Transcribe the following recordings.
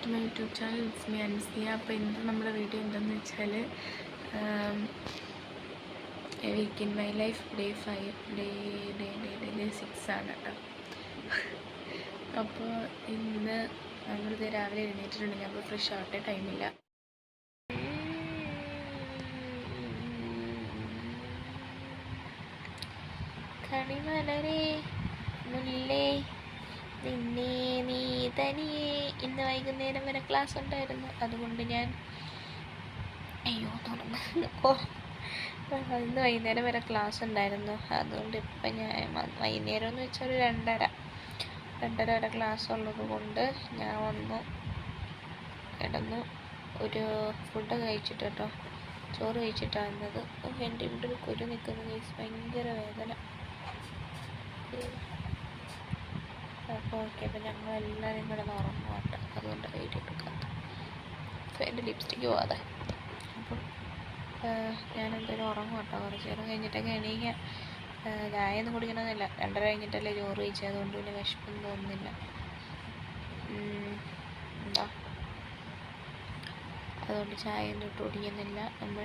To my YouTube channel. It's me Ansiya. അപ്പോൾ ഇന്നത്തെ നമ്മുടെ വീഡിയോ എന്താണെന്ന് വെച്ചാൽ week in my life day 6 ആണ് കേട്ടോ. അപ്പോൾ ഇന്ന് നമ്മളിത് രാവിലെ എഴുന്നേറ്റിട്ടുണ്ടെങ്കിൽ അപ്പോൾ ഫ്രഷ് ആവട്ടെ, ടൈമില്ല. കണിമലരേ മുല്ലേ നിന്നെ നീ തനിയെ. ഇന്ന് വൈകുന്നേരം വരെ ക്ലാസ് ഉണ്ടായിരുന്നു, അതുകൊണ്ട് ഞാൻ ഇന്ന് വൈകുന്നേരം വരെ ക്ലാസ് ഉണ്ടായിരുന്നു. അതുകൊണ്ട് ഇപ്പം ഞാൻ വൈകുന്നേരം എന്ന് വെച്ചാൽ ഒരു 2:30 വരെ ക്ലാസ് ഉള്ളത് കൊണ്ട് ഞാൻ വന്നു കിടന്നു. ഒരു ഫുഡ് കഴിച്ചിട്ട് കേട്ടോ, ചോറ് കഴിച്ചിട്ടാണ് വന്നത്. എൻ്റെ ഇവിടെ ഒരു കുരു നിൽക്കുന്ന കേസ്, ഭയങ്കര വേദന. അപ്പോൾ ഓക്കെ, അപ്പോൾ ഞങ്ങളെല്ലാവരും കിടന്ന് ഉറങ്ങുവാട്ടോ, അതുകൊണ്ട് വീഡിയോ എടുക്കാത്ത. അപ്പോൾ എൻ്റെ ലിപ്സ്റ്റിക്ക് പോകാതെ. അപ്പം ഞാനെന്തായാലും ഉറങ്ങുവാട്ടോ, കുറച്ച് നേരം കഴിഞ്ഞിട്ടൊക്കെ എണീക്കാം. ചായ ഒന്നും കുടിക്കണമെന്നില്ല, 2:30 കഴിഞ്ഞിട്ടല്ലേ ചോറ് കഴിച്ചത്, അതുകൊണ്ട് പിന്നെ വിശപ്പൊന്നും തോന്നുന്നില്ല. എന്താ അതുകൊണ്ട് ചായ ഒന്നും ഇട്ട് കുടിക്കുന്നില്ല. നമ്മൾ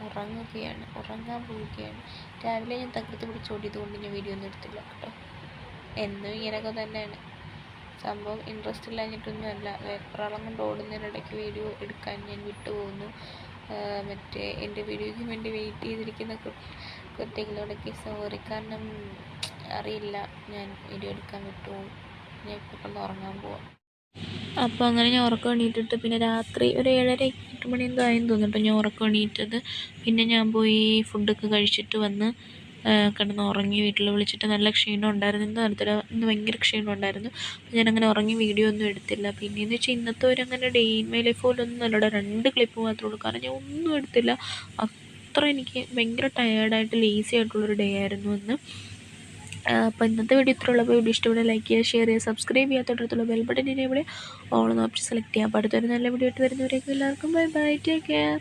ഉറങ്ങാൻ പോവുകയാണ്. രാവിലെ ഞാൻ തകർത്ത് പിടിച്ചോടിയത് കൊണ്ട് ഞാൻ വീഡിയോ ഒന്നും എടുത്തില്ല കേട്ടോ. എന്നും ഇങ്ങനെയൊക്കെ തന്നെയാണ് സംഭവം. ഇൻട്രസ്റ്റ് ഇല്ലാഞ്ഞിട്ടൊന്നുമല്ല, വെപ്രാളം കൊണ്ട് ഓടുന്നതിനിടയ്ക്ക് വീഡിയോ എടുക്കാൻ ഞാൻ വിട്ടുപോകുന്നു. മറ്റേ എൻ്റെ വീഡിയോയ്ക്ക് വേണ്ടി വെയിറ്റ് ചെയ്തിരിക്കുന്ന കുട്ടികളോടൊക്കെ സോറി, കാരണം അറിയില്ല, ഞാൻ വീഡിയോ എടുക്കാൻ വിട്ടുപോകും. ഞാൻ ഇപ്പോൾ കൊണ്ട് ഉറങ്ങാൻ പോവാം. അപ്പോൾ അങ്ങനെ ഞാൻ ഉറക്കം എണീറ്റിട്ട് പിന്നെ രാത്രി ഒരു 7:30-8 മണി എന്തോ ആയെന്ന് തോന്നുന്നു ഞാൻ ഉറക്കം എണീറ്റത്. പിന്നെ ഞാൻ പോയി ഫുഡൊക്കെ കഴിച്ചിട്ട് വന്ന് കിടന്ന് ഉറങ്ങി. വീട്ടിൽ വിളിച്ചിട്ട് നല്ല ക്ഷീണം ഉണ്ടായിരുന്നു, ഇന്ന് ഭയങ്കര ക്ഷീണം ഉണ്ടായിരുന്നു. അപ്പോൾ ഞാനങ്ങനെ ഉറങ്ങി വീഡിയോ ഒന്നും എടുത്തില്ല. പിന്നെയെന്ന് വെച്ചാൽ ഇന്നത്തെ ഒരു അങ്ങനെ ഡേ ഇൻ മൈ ലൈഫ് പോലൊന്നും അല്ലടാ, 2 ക്ലിപ്പ് മാത്രമേ ഉള്ളൂ. കാരണം ഞാൻ ഒന്നും എടുത്തില്ല, അത്ര എനിക്ക് ഭയങ്കര ടയേർഡായിട്ട് ലേസി ആയിട്ടുള്ളൊരു ഡേ ആയിരുന്നു ഇന്ന്. അപ്പോൾ ഇന്നത്തെ വീഡിയോ ഇത്ര ഉള്ളപ്പോൾ വീഡിയോ ഇഷ്ടപ്പെട്ട ലൈക്ക് ചെയ്യുക, ഷെയർ ചെയ്യുക, സബ്സ്ക്രൈബ് ചെയ്യുക, തൊട്ടടുത്തുള്ള ബെൽ ബട്ടൺ ഇവിടെ ഓൾ ഓപ്ഷൻ സെലക്ട് ചെയ്യാം. അപ്പോൾ അടുത്തൊരു നല്ല വീഡിയോ ആയിട്ട് വരുന്നവരേക്കും എല്ലാവർക്കും ബൈ ബൈ, ടേക്ക് കെയർ.